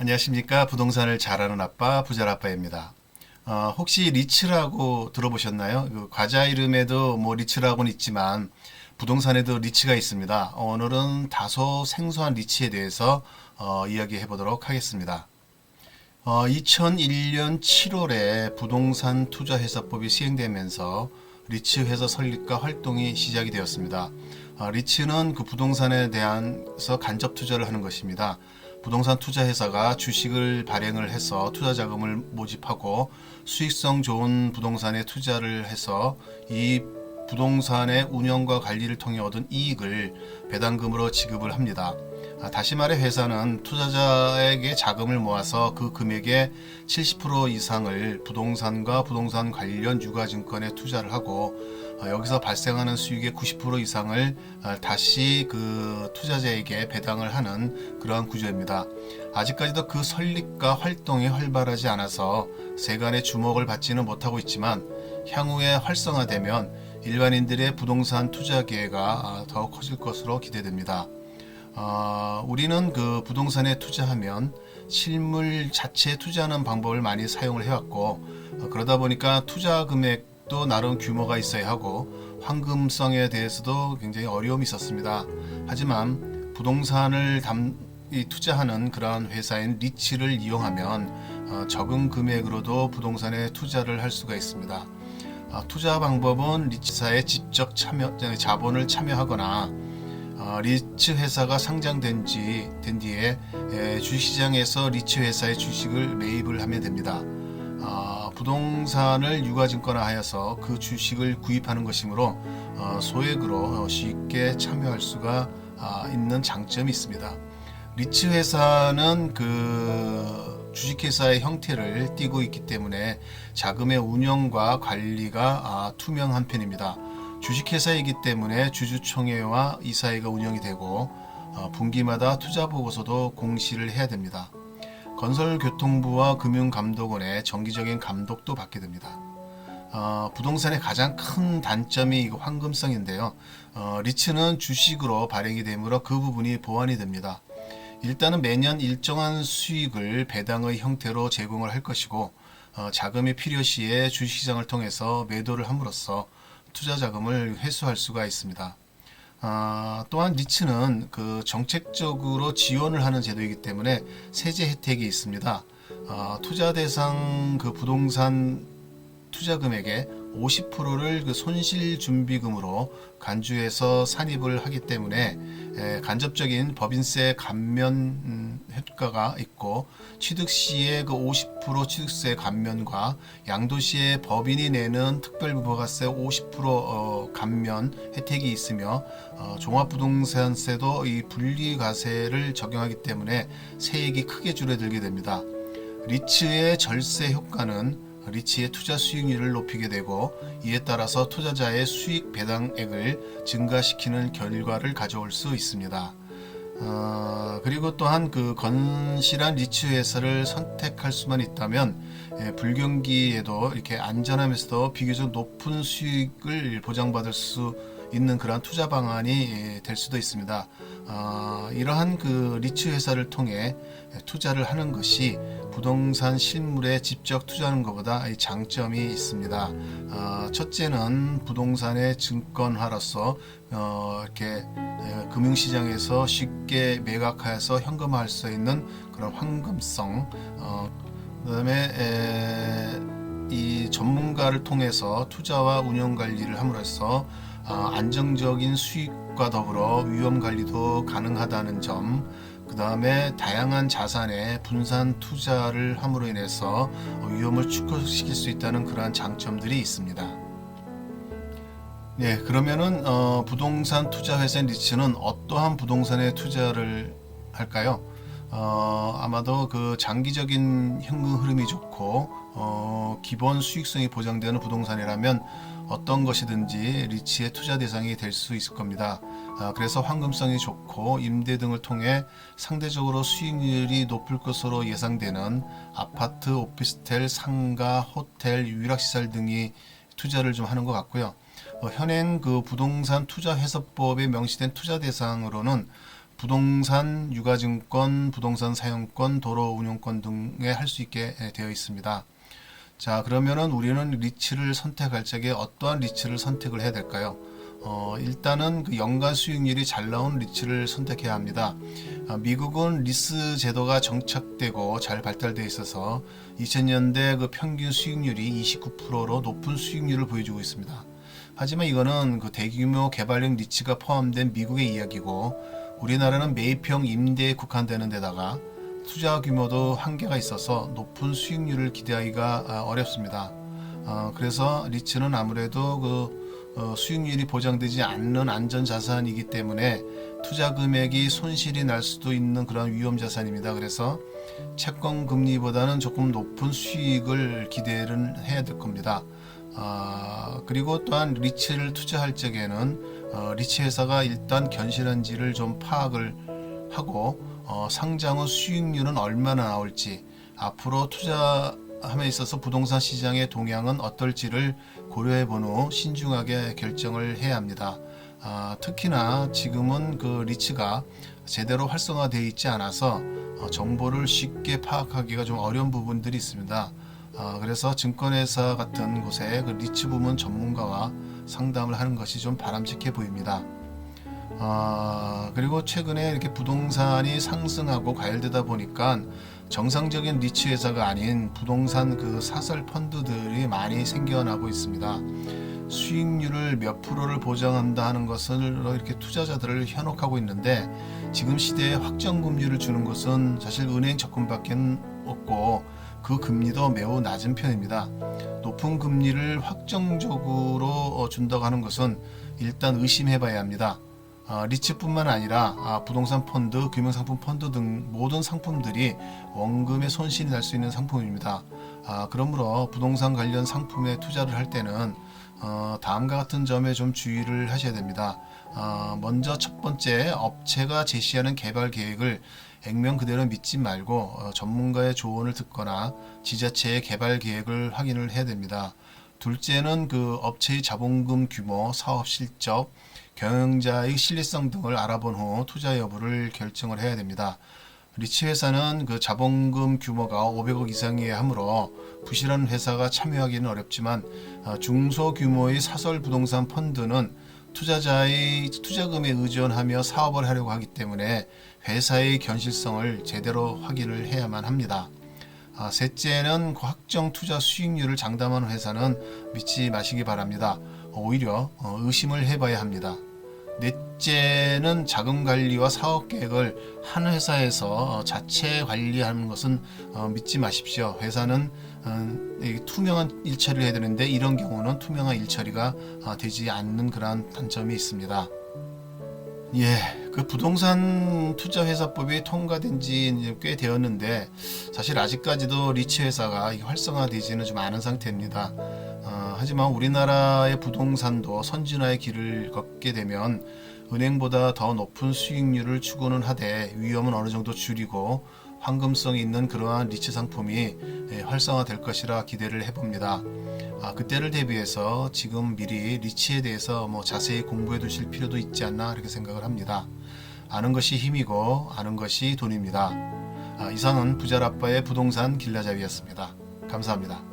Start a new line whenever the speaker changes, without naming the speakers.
안녕하십니까. 부동산을 잘하는 아빠, 부자라빠입니다. 혹시 리츠라고 들어보셨나요? 그 과자 이름에도 뭐 리츠라고는 있지만 부동산에도 리츠가 있습니다. 오늘은 다소 생소한 리츠에 대해서 이야기해 보도록 하겠습니다. 2001년 7월에 부동산 투자회사법이 시행되면서 리츠 회사 설립과 활동이 시작이 되었습니다. 리츠는 그 부동산에 대해서 간접 투자를 하는 것입니다. 부동산 투자 회사가 주식을 발행을 해서 투자 자금을 모집하고 수익성 좋은 부동산에 투자를 해서 이 부동산의 운영과 관리를 통해 얻은 이익을 배당금으로 지급을 합니다. 다시 말해 회사는 투자자에게 자금을 모아서 그 금액의 70% 이상을 부동산과 부동산 관련 유가증권에 투자를 하고 여기서 발생하는 수익의 90% 이상을 다시 그 투자자에게 배당을 하는 그러한 구조입니다. 아직까지도 그 설립과 활동이 활발하지 않아서 세간의 주목을 받지는 못하고 있지만 향후에 활성화되면 일반인들의 부동산 투자 기회가 더 커질 것으로 기대됩니다. 우리는 그 부동산에 투자하면 실물 자체에 투자하는 방법을 많이 사용을 해왔고 그러다 보니까 투자 금액도 나름 규모가 있어야 하고 황금성에 대해서도 굉장히 어려움이 있었습니다. 하지만 부동산을 투자하는 그러한 회사인 리츠를 이용하면 적은 금액으로도 부동산에 투자를 할 수가 있습니다. 투자 방법은 리츠사에 직접 자본을 참여하거나 리츠 회사가 상장된 뒤에 주식시장에서 리츠 회사의 주식을 매입을 하면 됩니다. 부동산을 유가증권화하여서 그 주식을 구입하는 것이므로 소액으로 쉽게 참여할 수가 있는 장점이 있습니다. 리츠 회사는 그 주식회사의 형태를 띠고 있기 때문에 자금의 운영과 관리가 투명한 편입니다. 주식회사이기 때문에 주주총회와 이사회가 운영이 되고 분기마다 투자보고서도 공시를 해야 됩니다. 건설교통부와 금융감독원의 정기적인 감독도 받게 됩니다. 부동산의 가장 큰 단점이 황금성인데요. 리츠는 주식으로 발행이 되므로 그 부분이 보완이 됩니다. 일단은 매년 일정한 수익을 배당의 형태로 제공을 할 것이고 자금이 필요시에 주식시장을 통해서 매도를 함으로써 투자 자금을 회수할 수가 있습니다. 또한 리츠는 그 정책적으로 지원을 하는 제도이기 때문에 세제 혜택이 있습니다. 투자 대상 그 부동산 투자 금액의 50%를 그 손실 준비금으로 간주해서 산입을 하기 때문에 간접적인 법인세 감면 효과가 있고 취득시의 그 50% 취득세 감면과 양도시의 법인이 내는 특별부가세 50% 감면 혜택이 있으며 종합부동산세도 이 분리과세를 적용하기 때문에 세액이 크게 줄어들게 됩니다. 리츠의 절세 효과는 리츠의 투자 수익률을 높이게 되고 이에 따라서 투자자의 수익 배당액을 증가시키는 결과를 가져올 수 있습니다. 그리고 또한 그 건실한 리츠 회사를 선택할 수만 있다면 불경기에도 이렇게 안전하면서도 비교적 높은 수익을 보장받을 수 있는 그러한 투자 방안이 될 수도 있습니다. 이러한 그 리츠 회사를 통해 투자를 하는 것이 부동산 실물에 직접 투자하는 것보다 장점이 있습니다. 첫째는 부동산의 증권화로서 이렇게 금융시장에서 쉽게 매각하여서 현금화할 수 있는 그런 황금성, 그다음에 이 전문가를 통해서 투자와 운영 관리를 함으로써 안정적인 수익과 더불어 위험 관리도 가능하다는 점, 그 다음에 다양한 자산에 분산 투자를 함으로 인해서 위험을 축소시킬 수 있다는 그러한 장점들이 있습니다. 네, 그러면은 부동산 투자 회사인 리츠는 어떠한 부동산에 투자를 할까요? 아마도 그 장기적인 현금 흐름이 좋고 기본 수익성이 보장되는 부동산이라면 어떤 것이든지 리츠의 투자 대상이 될 수 있을 겁니다. 그래서 황금성이 좋고 임대 등을 통해 상대적으로 수익률이 높을 것으로 예상되는 아파트, 오피스텔, 상가, 호텔, 유일학시설 등이 투자를 좀 하는 것 같고요. 현행 그 부동산 투자 회사법에 명시된 투자 대상으로는 부동산, 유가증권, 부동산 사용권, 도로 운용권 등에 할 수 있게 되어 있습니다. 자, 그러면은 우리는 리츠를 선택할 적에 어떠한 리츠를 선택을 해야 될까요? 일단은 그 연간 수익률이 잘 나온 리츠를 선택해야 합니다. 미국은 리스 제도가 정착되고 잘 발달되어 있어서 2000년대 그 평균 수익률이 29%로 높은 수익률을 보여주고 있습니다. 하지만 이거는 그 대규모 개발형 리츠가 포함된 미국의 이야기고, 우리나라는 매입형 임대에 국한되는 데다가 투자 규모도 한계가 있어서 높은 수익률을 기대하기가 어렵습니다. 그래서 리츠는 아무래도 그 수익률이 보장되지 않는 안전자산이기 때문에 투자 금액이 손실이 날 수도 있는 그런 위험자산입니다. 그래서 채권 금리보다는 조금 높은 수익을 기대를 해야 될 겁니다. 그리고 또한 리츠를 투자할 적에는 리츠 회사가 일단 견실한지를 좀 파악을 하고, 상장 후 수익률은 얼마나 나올지, 앞으로 투자함에 있어서 부동산 시장의 동향은 어떨지를 고려해 본 후 신중하게 결정을 해야 합니다. 특히나 지금은 그 리츠가 제대로 활성화되어 있지 않아서 정보를 쉽게 파악하기가 좀 어려운 부분들이 있습니다. 그래서 증권회사 같은 곳에 그 리츠 부문 전문가와 상담을 하는 것이 좀 바람직해 보입니다. 그리고 최근에 이렇게 부동산이 상승하고 과열되다 보니까 정상적인 리츠 회사가 아닌 부동산 그 사설 펀드들이 많이 생겨나고 있습니다. 수익률을 몇 프로를 보장한다 하는 것을 이렇게 투자자들을 현혹하고 있는데, 지금 시대에 확정금리를 주는 것은 사실 은행 적금밖에 없고 그 금리도 매우 낮은 편입니다. 높은 금리를 확정적으로 준다고 하는 것은 일단 의심해 봐야 합니다. 리츠뿐만 아니라 부동산 펀드, 금융상품 펀드 등 모든 상품들이 원금의 손실이 날 수 있는 상품입니다. 그러므로 부동산 관련 상품에 투자를 할 때는 다음과 같은 점에 좀 주의를 하셔야 됩니다. 먼저 첫 번째, 업체가 제시하는 개발 계획을 액면 그대로 믿지 말고 전문가의 조언을 듣거나 지자체의 개발 계획을 확인을 해야 됩니다. 둘째는 그 업체의 자본금 규모, 사업 실적, 경영자의 신뢰성 등을 알아본 후 투자 여부를 결정을 해야 됩니다. 리츠 회사는 그 자본금 규모가 500억 이상이어야 하므로 부실한 회사가 참여하기는 어렵지만, 중소규모의 사설 부동산 펀드는 투자자의 투자금에 의존하며 사업을 하려고 하기 때문에 회사의 견실성을 제대로 확인을 해야만 합니다. 셋째는 그 확정 투자 수익률을 장담하는 회사는 믿지 마시기 바랍니다. 오히려 의심을 해봐야 합니다. 넷째는 자금 관리와 사업 계획을 한 회사에서 자체 관리하는 것은 믿지 마십시오. 회사는 투명한 일처리를 해야 되는데 이런 경우는 투명한 일처리가 되지 않는 그러한 단점이 있습니다. 그 부동산 투자회사법이 통과된 지 꽤 되었는데 사실 아직까지도 리츠 회사가 활성화되지는 좀 않은 상태입니다. 하지만 우리나라의 부동산도 선진화의 길을 걷게 되면 은행보다 더 높은 수익률을 추구는 하되 위험은 어느 정도 줄이고 황금성이 있는 그러한 리츠 상품이 활성화될 것이라 기대를 해봅니다. 그때를 대비해서 지금 미리 리츠에 대해서 자세히 공부해 두실 필요도 있지 않나 이렇게 생각을 합니다. 아는 것이 힘이고 아는 것이 돈입니다. 이상은 부자라빠의 부동산 길라잡이였습니다. 감사합니다.